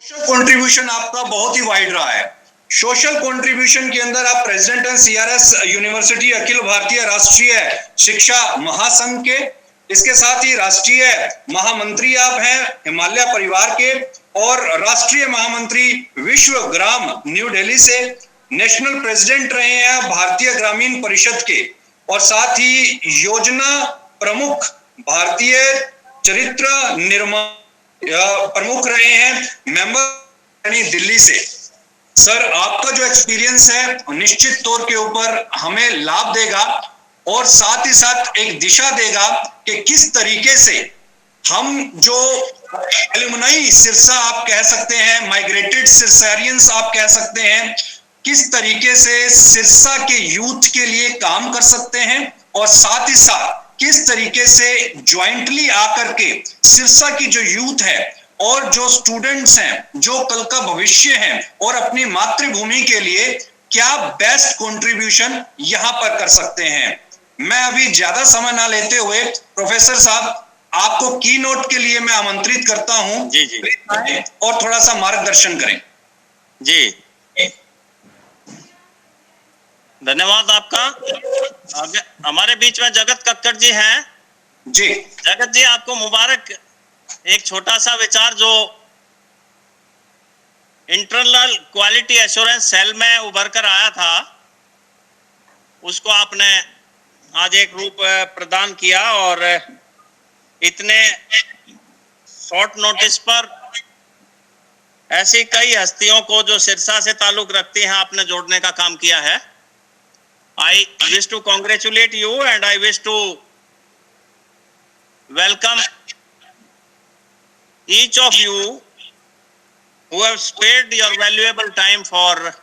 Social contribution आपका बहुत ही wide रहा है। सोशल कंट्रीब्यूशन के अंदर आप प्रेसिडेंट हैं सीआरएस यूनिवर्सिटी अखिल भारतीय राष्ट्रीय शिक्षा महासंघ के, इसके साथ ही राष्ट्रीय महामंत्री आप हैं हिमालय परिवार के, और राष्ट्रीय महामंत्री विश्व ग्राम न्यू दिल्ली से, नेशनल प्रेसिडेंट रहे हैं भारतीय ग्रामीण परिषद के, और साथ ही योजना प्रमुख भारतीय चरित्र निर्माण प्रमुख रहे हैं मेंबर दिल्ली से। सर, आपका जो एक्सपीरियंस है निश्चित तौर के ऊपर हमें लाभ देगा और साथ ही साथ एक दिशा देगा कि किस तरीके से हम जो एलुमनाई सिरसा आप कह सकते हैं, माइग्रेटेड सिरसारियंस आप कह सकते हैं, किस तरीके से सिरसा के यूथ के लिए काम कर सकते हैं और साथ ही साथ किस तरीके से ज्वाइंटली आकर के सिरसा की जो यूथ है और जो स्टूडेंट्स हैं, जो कल का भविष्य है, और अपनी मातृभूमि के लिए क्या बेस्ट कंट्रीब्यूशन यहां पर कर सकते हैं। मैं अभी ज्यादा समय ना लेते हुए प्रोफेसर साहब आपको की नोट के लिए मैं आमंत्रित करता हूं। जी जी, और थोड़ा सा मार्गदर्शन करें। जी धन्यवाद आपका। आगे हमारे बीच में जगत कक्कड़ जी हैं। जी जगत जी, आपको मुबारक। एक छोटा सा विचार जो इंटरनल क्वालिटी एश्योरेंस सेल में उभर कर आया था, उसको आपने आज एक रूप प्रदान किया और इतने शॉर्ट नोटिस पर ऐसी कई हस्तियों को जो सिरसा से ताल्लुक रखती हैं आपने जोड़ने का काम किया है। I wish to congratulate you and I wish to welcome each of you who have spared your valuable time for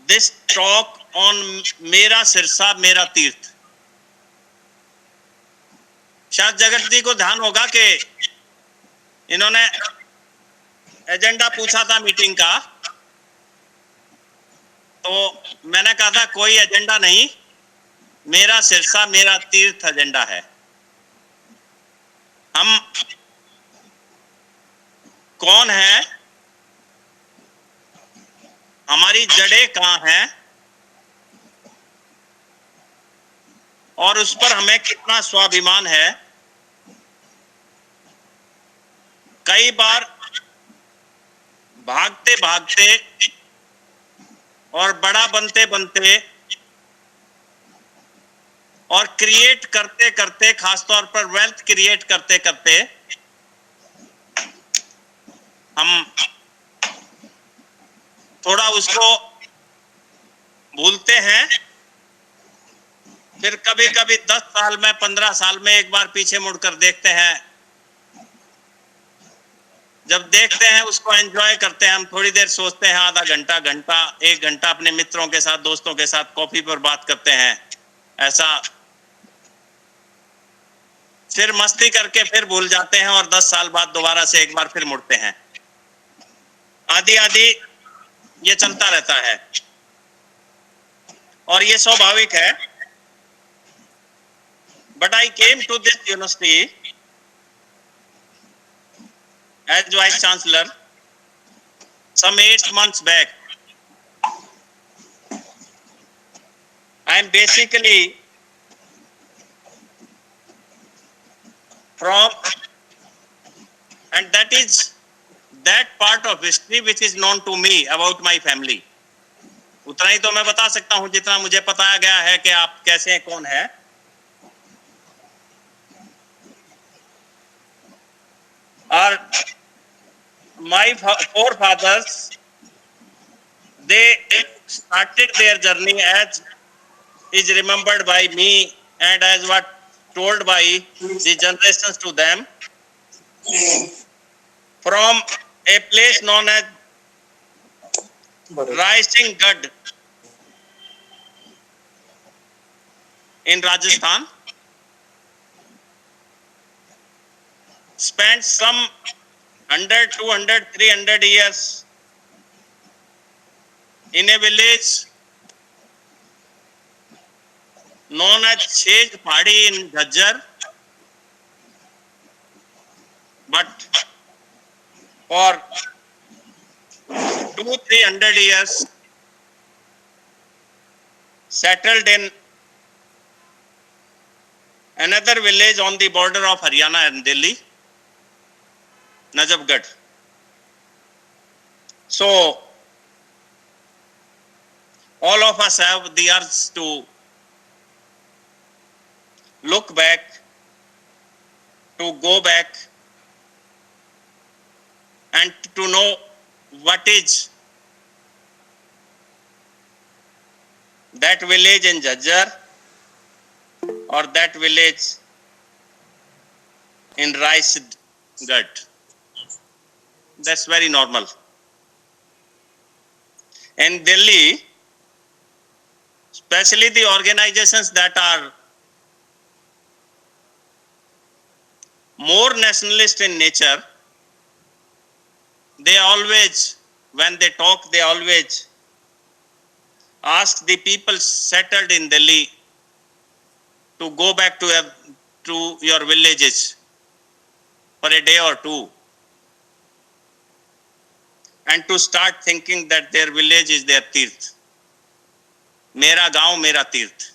this talk on मेरा सिरसा मेरा तीर्थ। शायद जगत जी को ध्यान होगा कि इन्होंने एजेंडा पूछा था मीटिंग का, तो मैंने कहा था कोई एजेंडा नहीं, मेरा सिरसा मेरा तीर्थ एजेंडा है। हम कौन हैं, हमारी जड़ें कहाँ हैं और उस पर हमें कितना स्वाभिमान है। कई बार भागते भागते और बड़ा बनते बनते और क्रिएट करते करते, खासतौर पर वेल्थ क्रिएट करते करते हम थोड़ा उसको भूलते हैं। फिर कभी कभी 10 साल में, 15 साल में एक बार पीछे मुड़कर देखते हैं। जब देखते हैं उसको एंजॉय करते हैं, हम थोड़ी देर सोचते हैं, आधा घंटा, घंटा, 1 घंटा अपने मित्रों के साथ, दोस्तों के साथ कॉफी पर बात करते हैं, ऐसा फिर मस्ती करके फिर भूल जाते हैं और 10 साल बाद दोबारा से एक बार फिर मुड़ते हैं। आदि आदि ये चलता रहता है और ये स्वाभाविक है। But I came to this university as Vice Chancellor some 8 months back. I am basically from, and that is that part of history which is known to me about my family. उतना ही तो मैं बता सकता हूं जितना मुझे बताया गया है कि आप कैसे हैं, कौन है। और my forefathers, they started their journey as is remembered by me and as what told by the generations to them, from a place known as Rising Gad in Rajasthan, spent some 100, 200, 300 years in a village known as Chej Padi in Jhajjar, but for 200-300 years settled in another village on the border of Haryana and Delhi, Najafgarh. So all of us have the urge to look back, to go back, and to know what is that village in Jhajjar or that village in Raisgarh. That's very normal. In Delhi, especially the organizations that are more nationalist in nature, they always, when they talk, they always ask the people settled in Delhi to go back to your villages for a day or two and to start thinking that their village is their tirth. मेरा गांव मेरा तीर्थ.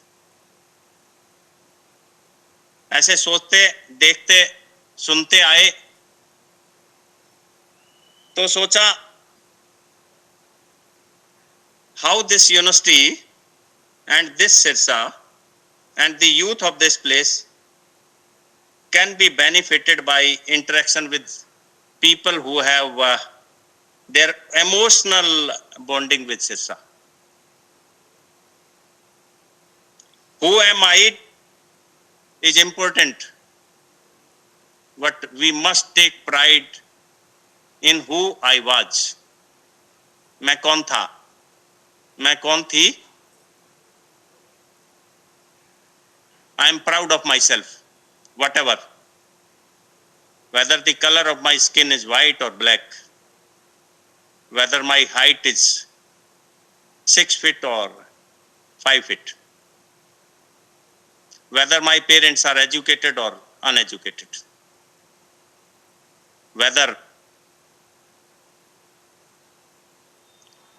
ऐसे सोचते, देखते, सुनते आए तो सोचा how this university and this Sirsa and the youth of this place can be benefited by interaction with people who have their emotional bonding with Sirsa. Who am I is important, but we must take pride in who I was. मैं कौन था, मैं कौन थी. I am proud of myself, whatever, whether the color of my skin is white or black, whether my height is 6 feet or 5 feet, whether my parents are educated or uneducated, whether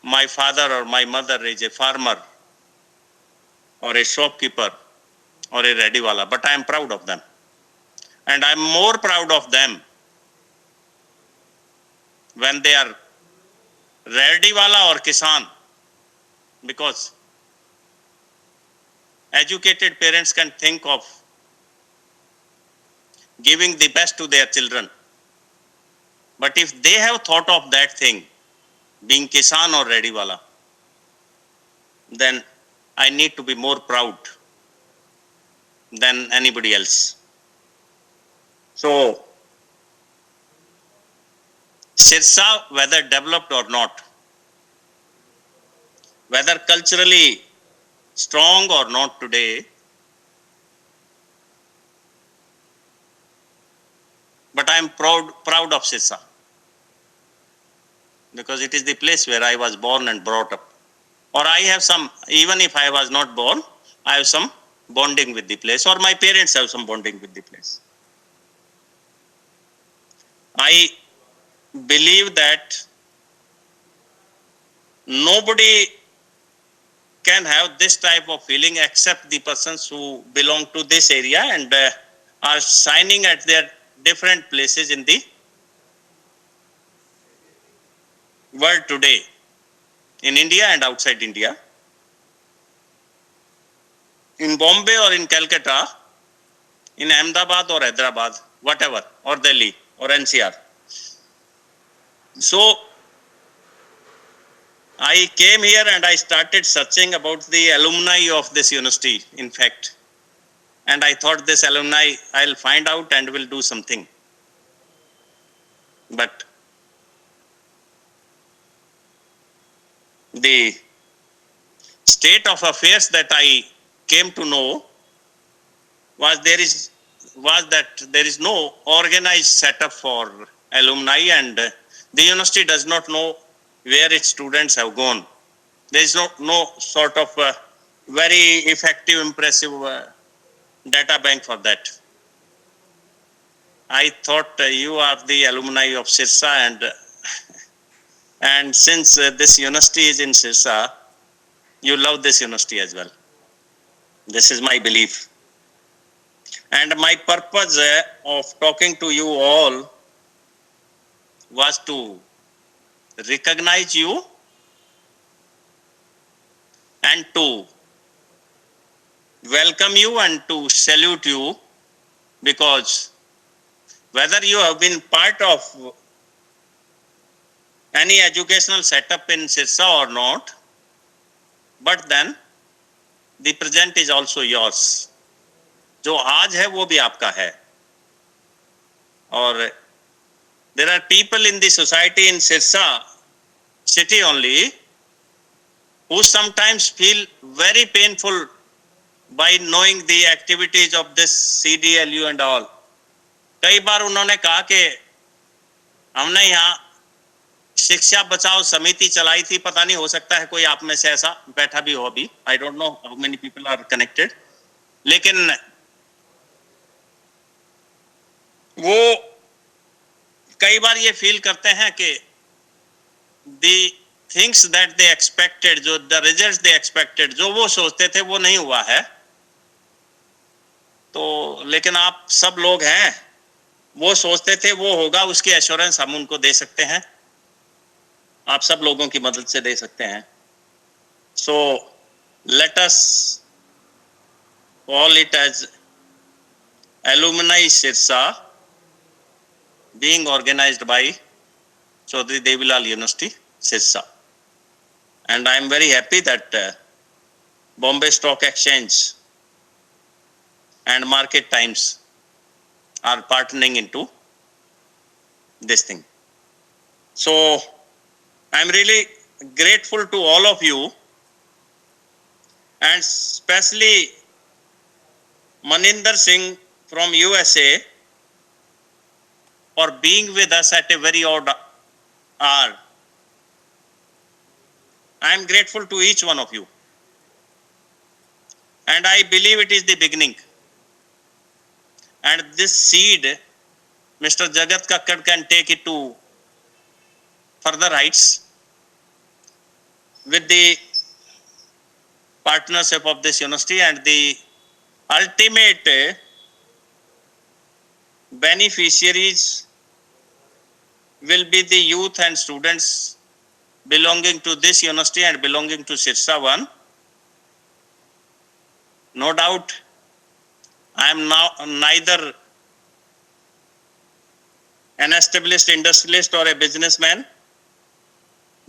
my father or my mother is a farmer or a shopkeeper or a rediwala, but I am proud of them. And I am more proud of them when they are rediwala or kisan, because educated parents can think of giving the best to their children. But if they have thought of that thing, being kisan or rediwala, then I need to be more proud than anybody else. So, Sirsa, whether developed or not, whether culturally strong or not today, but I am proud of Sirsa, because it is the place where I was born and brought up. Or I have some, even if I was not born, I have some bonding with the place, or my parents have some bonding with the place. I believe that nobody can have this type of feeling except the persons who belong to this area and are signing at their different places in the world today, in India and outside India, in Bombay or in Calcutta, in Ahmedabad or Hyderabad, whatever, or Delhi or NCR. So I came here and I started searching about the alumni of this university, in fact. And I thought this alumni, I'll find out and will do something. But the state of affairs that I came to know was that there is no organized setup for alumni, and the university does not know where its students have gone. There is no sort of very effective, impressive data bank for that. I thought you are the alumni of Sirsa, and since this university is in Sirsa, you love this university as well. This is my belief. And my purpose of talking to you all was to recognize you and to welcome you and to salute you, because whether you have been part of any educational setup in Sirsa or not, but then the present is also yours. जो आज है वो भी आपका है. और there are people in the society in Sirsa city only who sometimes feel very painful by knowing the activities of this CDLU and all. कई बार उन्होंने कहा कि हमने यहाँ शिक्षा बचाओ समिति चलाई थी, पता नहीं हो सकता है कोई आप में से ऐसा बैठा भी हो अभी. I don't know how many people are connected. लेकिन वो कई बार ये फील करते हैं कि the things that they expected, जो the results they expected, जो वो सोचते थे वो नहीं हुआ है. तो लेकिन आप सब लोग हैं, वो सोचते थे वो होगा, उसकी एश्योरेंस हम उनको दे सकते हैं, आप सब लोगों की मदद से दे सकते हैं. So let us call it as Alumni Sirsa, being organized by Chaudhary Devilal University, Sirsa. And I am very happy that Bombay Stock Exchange and Market Times are partnering into this thing. So I am really grateful to all of you, and especially Maninder Singh from USA for being with us at a very odd hour. I am grateful to each one of you, and I believe it is the beginning. And this seed, Mr. Jagat Kakkad can take it to further heights with the partnership of this university, and the ultimate beneficiaries will be the youth and students belonging to this university and belonging to Sirsa 1. No doubt, I am now neither an established industrialist or a businessman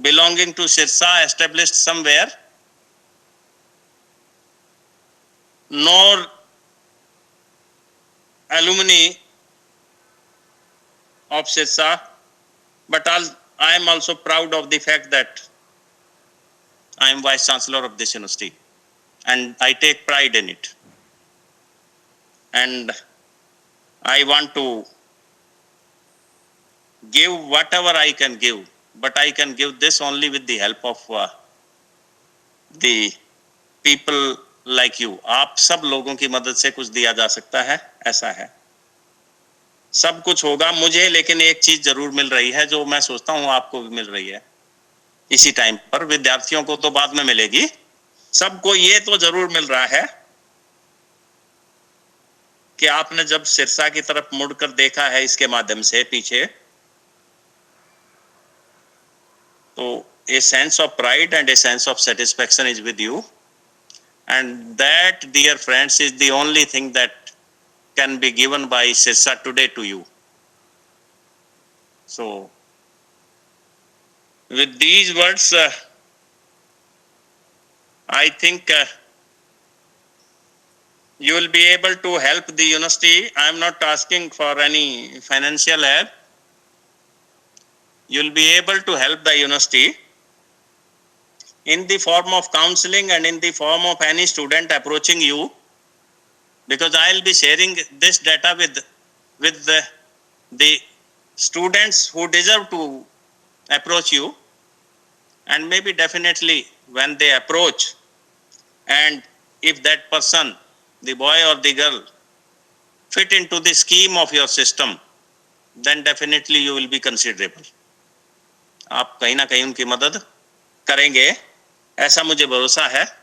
belonging to Sirsa, established somewhere, nor alumni of Sirsa, but I am also proud of the fact that I am Vice Chancellor of this university, and I take pride in it. And I want to give whatever I can give, but I can give this only with the help of the people like you. आप सब लोगों की मदद से कुछ दिया जा सकता है, ऐसा है. सब कुछ होगा मुझे, लेकिन एक चीज जरूर मिल रही है जो मैं सोचता हूँ आपको भी मिल रही है इसी टाइम पर. विद्यार्थियों को तो बाद में मिलेगी, सबको ये तो जरूर मिल रहा है कि आपने जब सिरसा की तरफ मुड़कर देखा है इसके माध्यम से पीछे, तो a sense of pride and a sense of satisfaction is with you, and that, dear friends, is the only thing that can be given by Sirsa today to you. So with these words, I think you will be able to help the university. I am not asking for any financial help. You will be able to help the university in the form of counseling and in the form of any student approaching you, because I will be sharing this data with the students who deserve to approach you, and maybe definitely when they approach, and if that person, the boy or the girl, fit into the scheme of your system, then definitely you will be considerable. आप कहीं ना कहीं उनकी मदद करेंगे, ऐसा मुझे भरोसा है।